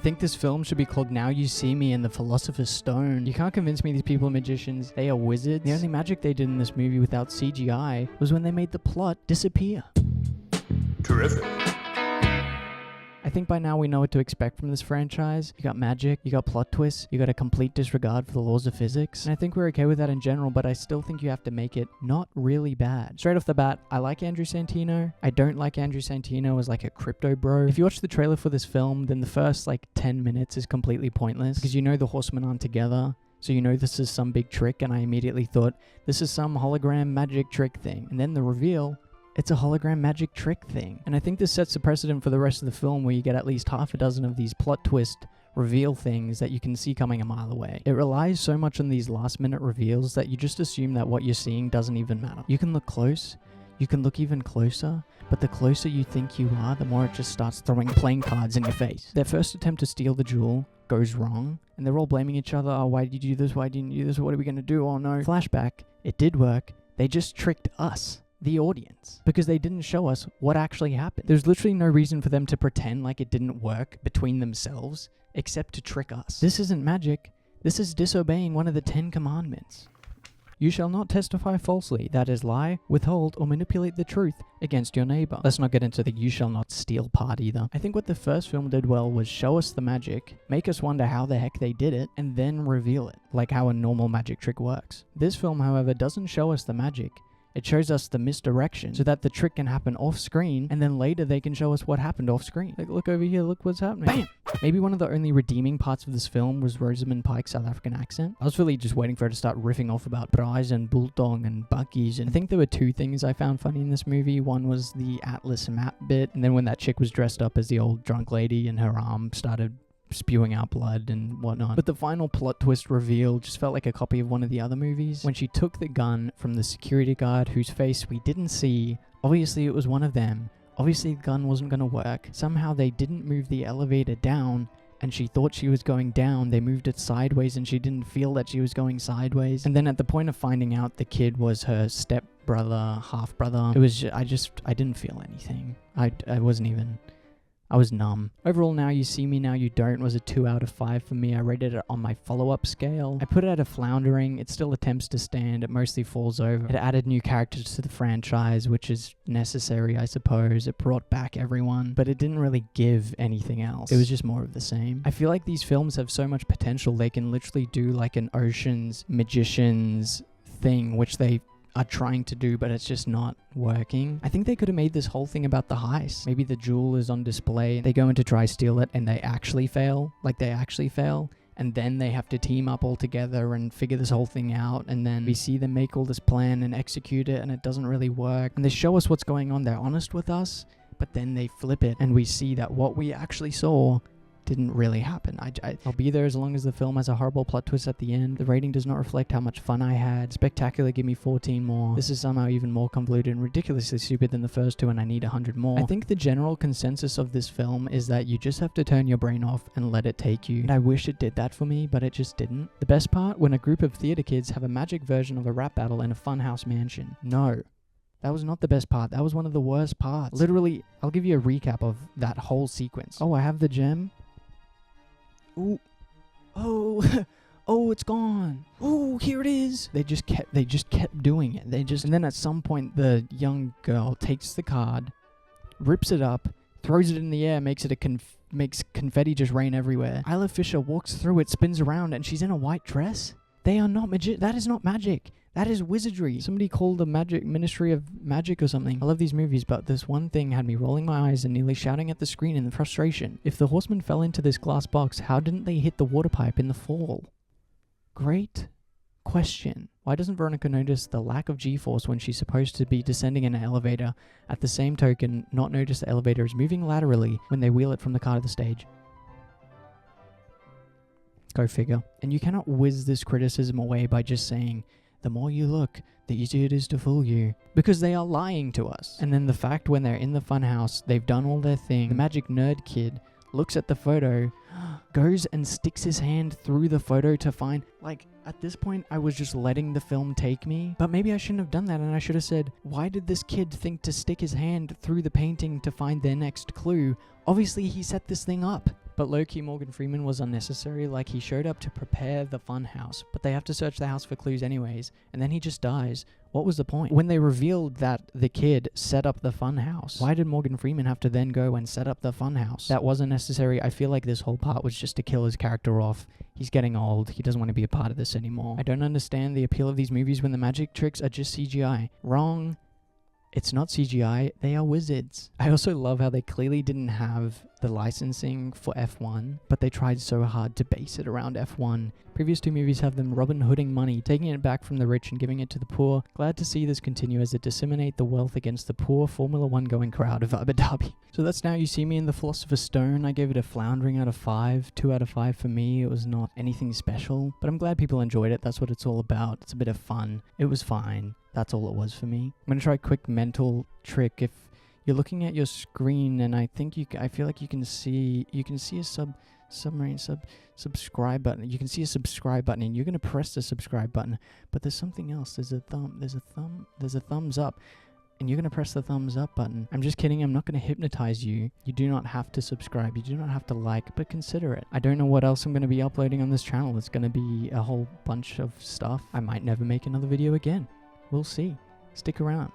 think this film should be called Now You See Me and the Philosopher's Stone. You can't convince me these people are magicians. They are wizards. The only magic they did in this movie without CGI was when they made the plot disappear. Terrific. I think by now we know what to expect from this franchise. You got magic, you got plot twists, you got a complete disregard for the laws of physics. And I think we're okay with that in general, but I still think you have to make it not really bad. Straight off the bat, I like Andrew Santino. I don't like Andrew Santino as like a crypto bro. If you watch the trailer for this film, then the first like 10 minutes is completely pointless because you know the horsemen aren't together. So you know this is some big trick, and I immediately thought this is some hologram magic trick thing. And then the reveal, it's a hologram magic trick thing. And I think this sets a precedent for the rest of the film where you get at least half a dozen of these plot twist reveal things that you can see coming a mile away. It relies so much on these last minute reveals that you just assume that what you're seeing doesn't even matter. You can look close, you can look even closer, but the closer you think you are, the more it just starts throwing playing cards in your face. Their first attempt to steal the jewel goes wrong, and they're all blaming each other. Oh, why did you do this? Why didn't you do this? What are we going to do? Oh no. Flashback, it did work. They just tricked us, the audience, because they didn't show us what actually happened. There's literally no reason for them to pretend like it didn't work between themselves except to trick us. This isn't magic. This is disobeying one of the 10 commandments. You shall not testify falsely, that is, lie, withhold, or manipulate the truth against your neighbor. Let's not get into the you shall not steal part either. I think what the first film did well was show us the magic, make us wonder how the heck they did it, and then reveal it, like how a normal magic trick works. This film, however, doesn't show us the magic. It shows us the misdirection so that the trick can happen off screen, and then later they can show us what happened off screen. Like, look over here, look what's happening. Bam! Maybe one of the only redeeming parts of this film was Rosamund Pike's South African accent. I was really just waiting for her to start riffing off about Brais and Bulldog and Bucky's, and I think there were two things I found funny in this movie. One was the Atlas map bit, and then when that chick was dressed up as the old drunk lady and her arm started spewing out blood and whatnot. But the final plot twist reveal just felt like a copy of one of the other movies. When she took the gun from the security guard whose face we didn't see, obviously it was one of them. Obviously the gun wasn't going to work. Somehow they didn't move the elevator down, and she thought she was going down. They moved it sideways and she didn't feel that she was going sideways. And then at the point of finding out the kid was her step-brother, half-brother, it was just, I didn't feel anything. I was numb. Overall, Now You See Me, Now You Don't was a 2 out of 5 for me. I rated it on my follow-up scale. I put it at a floundering. It still attempts to stand. It mostly falls over. It added new characters to the franchise, which is necessary, I suppose. It brought back everyone, but it didn't really give anything else. It was just more of the same. I feel like these films have so much potential. They can literally do like an Ocean's Magicians thing, which they are trying to do, but it's just not working. I think they could have made this whole thing about the heist. Maybe the jewel is on display, they go in to try steal it, and they actually fail. And then they have to team up all together and figure this whole thing out, and then we see them make all this plan and execute it, and it doesn't really work. And they show us what's going on, they're honest with us, but then they flip it, and we see that what we actually saw didn't really happen. I'll be there as long as the film has a horrible plot twist at the end. The rating does not reflect how much fun I had. Spectacular, give me 14 more. This is somehow even more convoluted and ridiculously stupid than the first two, and I need 100 more. I think the general consensus of this film is that you just have to turn your brain off and let it take you. And I wish it did that for me, but it just didn't. The best part, when a group of theater kids have a magic version of a rap battle in a funhouse mansion. No. That was not the best part. That was one of the worst parts. Literally, I'll give you a recap of that whole sequence. Oh, I have the gem. Ooh. Oh. Oh, it's gone. Oh, here it is. They just kept doing it. And then at some point the young girl takes the card, rips it up, throws it in the air, makes confetti just rain everywhere. Isla Fisher walks through it, spins around, and she's in a white dress. They are not magic. That is not magic. That is wizardry. Somebody called the Ministry of Magic or something. I love these movies, but this one thing had me rolling my eyes and nearly shouting at the screen in frustration. If the horsemen fell into this glass box, how didn't they hit the water pipe in the fall? Great question. Why doesn't Veronica notice the lack of G-force when she's supposed to be descending in an elevator? At the same token, not notice the elevator is moving laterally when they wheel it from the car to the stage? Go figure. And you cannot whiz this criticism away by just saying, the more you look, the easier it is to fool you. Because they are lying to us. And then the fact when they're in the funhouse, they've done all their thing, the magic nerd kid looks at the photo, goes and sticks his hand through the photo to find, like, at this point, I was just letting the film take me. But maybe I shouldn't have done that, and I should have said, why did this kid think to stick his hand through the painting to find their next clue? Obviously, he set this thing up. But low-key Morgan Freeman was unnecessary, like he showed up to prepare the fun house, but they have to search the house for clues anyways, and then he just dies. What was the point? When they revealed that the kid set up the fun house, why did Morgan Freeman have to then go and set up the fun house? That wasn't necessary. I feel like this whole part was just to kill his character off. He's getting old. He doesn't want to be a part of this anymore. I don't understand the appeal of these movies when the magic tricks are just CGI. Wrong. It's not CGI, they are wizards. I also love how they clearly didn't have the licensing for F1, but they tried so hard to base it around F1. Previous two movies have them Robin Hooding money, taking it back from the rich and giving it to the poor. Glad to see this continue as it disseminate the wealth against the poor Formula One going crowd of Abu Dhabi. So that's Now You See Me in the Philosopher's Stone. I gave it a floundering out of 5, 2 out of 5 for me. It was not anything special, but I'm glad people enjoyed it. That's what it's all about. It's a bit of fun. It was fine. That's all it was for me. I'm going to try a quick mental trick. If you're looking at your screen and I feel like you can see a subscribe button. You can see a subscribe button and you're going to press the subscribe button, but there's something else. There's a thumbs up and you're going to press the thumbs up button. I'm just kidding. I'm not going to hypnotize you. You do not have to subscribe. You do not have to like, but consider it. I don't know what else I'm going to be uploading on this channel. It's going to be a whole bunch of stuff. I might never make another video again. We'll see. Stick around.